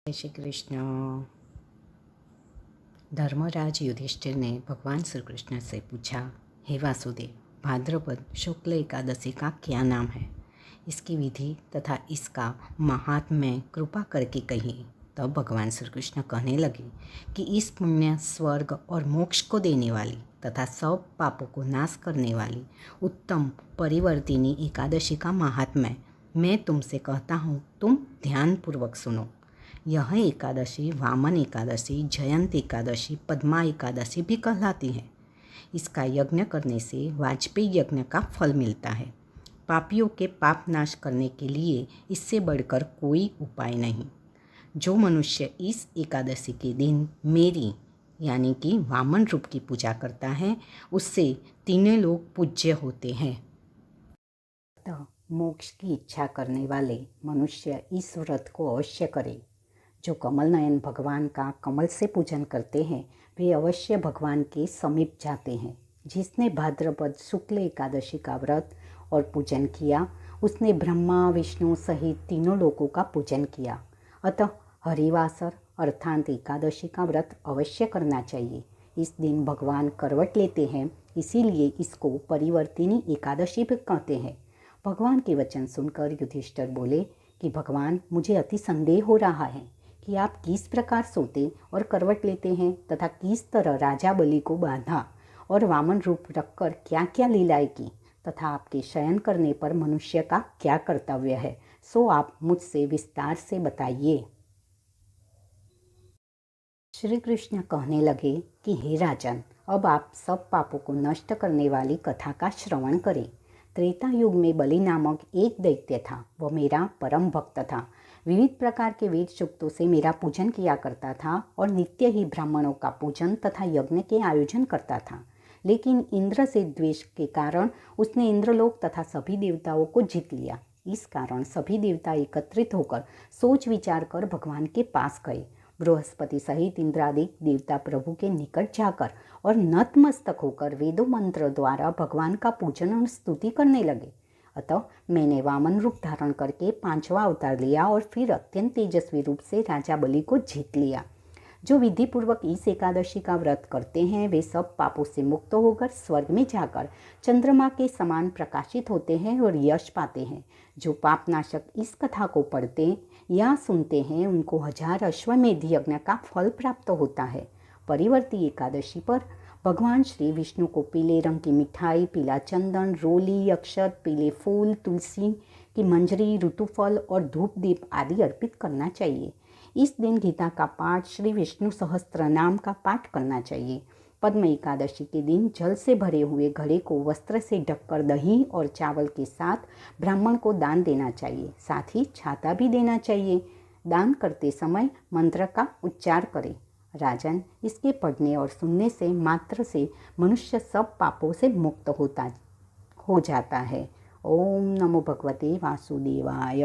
जय श्री कृष्ण। धर्मराज युधिष्ठिर ने भगवान श्री कृष्ण से पूछा, हे वासुदेव, भाद्रपद शुक्ल एकादशी का क्या नाम है? इसकी विधि तथा इसका महात्म्य कृपा करके कहिए। तब भगवान श्री कृष्ण कहने लगे कि इस पुण्य, स्वर्ग और मोक्ष को देने वाली तथा सब पापों को नाश करने वाली उत्तम परिवर्तिनी एकादशी का महात्म्य मैं तुमसे कहता हूँ, तुम ध्यानपूर्वक सुनो। यह एकादशी वामन एकादशी, जयंत एकादशी, पद्मा एकादशी भी कहलाती है। इसका यज्ञ करने से वाजपेयी यज्ञ का फल मिलता है। पापियों के पाप नाश करने के लिए इससे बढ़कर कोई उपाय नहीं। जो मनुष्य इस एकादशी के दिन मेरी यानी कि वामन रूप की पूजा करता है, उससे तीनों लोग पूज्य होते हैं। तो मोक्ष की इच्छा करने वाले मनुष्य इस व्रत को अवश्य करें। जो कमल नयन भगवान का कमल से पूजन करते हैं, वे अवश्य भगवान के समीप जाते हैं। जिसने भाद्रपद शुक्ल एकादशी का व्रत और पूजन किया, उसने ब्रह्मा विष्णु सहित तीनों लोकों का पूजन किया। अतः हरिवासर अर्थात एकादशी का व्रत अवश्य करना चाहिए। इस दिन भगवान करवट लेते हैं, इसीलिए इसको परिवर्तिनी एकादशी भी कहते हैं। भगवान के वचन सुनकर युधिष्ठिर बोले कि भगवान, मुझे अति संदेह हो रहा है कि आप किस प्रकार सोते और करवट लेते हैं तथा किस तरह राजा बलि को बांधा और वामन रूप रखकर क्या क्या लीलाएं की तथा आपके शयन करने पर मनुष्य का क्या कर्तव्य है, सो आप मुझसे विस्तार से बताइए। श्री कृष्ण कहने लगे कि हे राजन, अब आप सब पापों को नष्ट करने वाली कथा का श्रवण करें। त्रेता युग में बलि नामक एक दैत्य था। वह मेरा परम भक्त था। विविध प्रकार के वेद सूक्तों से मेरा पूजन किया करता था और नित्य ही ब्राह्मणों का पूजन तथा यज्ञ के आयोजन करता था। लेकिन इंद्र से द्वेष के कारण उसने इंद्रलोक तथा सभी देवताओं को जीत लिया। इस कारण सभी देवता एकत्रित होकर सोच विचार कर भगवान के पास गए। बृहस्पति सहित इंद्रादि देवता प्रभु के निकट जाकर और नतमस्तक होकर वेदों मंत्र द्वारा भगवान का पूजन और स्तुति करने लगे। अतः मैंने वामन रूप धारण करके 5वां अवतार लिया और फिर अत्यंत तेजस्वी रूप से राजा बलि को जीत लिया। जो विधि पूर्वक इस एकादशी का व्रत करते हैं, वे सब पापों से मुक्त होकर स्वर्ग में जाकर चंद्रमा के समान प्रकाशित होते हैं और यश पाते हैं। जो पापनाशक इस कथा को पढ़ते या सुनते हैं, उनको 1000 अश्वमेध यज्ञ का फल प्राप्त होता है। परिवर्ती एकादशी पर भगवान श्री विष्णु को पीले रंग की मिठाई, पीला चंदन, रोली, अक्षत, पीले फूल, तुलसी की मंजरी, ऋतुफल और धूप दीप आदि अर्पित करना चाहिए। इस दिन गीता का पाठ, श्री विष्णु सहस्त्र नाम का पाठ करना चाहिए। पद्म एकादशी के दिन जल से भरे हुए घड़े को वस्त्र से ढककर दही और चावल के साथ ब्राह्मण को दान देना चाहिए। साथ ही छाता भी देना चाहिए। दान करते समय मंत्र का उच्चार करें। राजन, इसके पढ़ने और सुनने से मात्र से मनुष्य सब पापों से मुक्त हो जाता है। ओम नमो भगवते वासुदेवाय।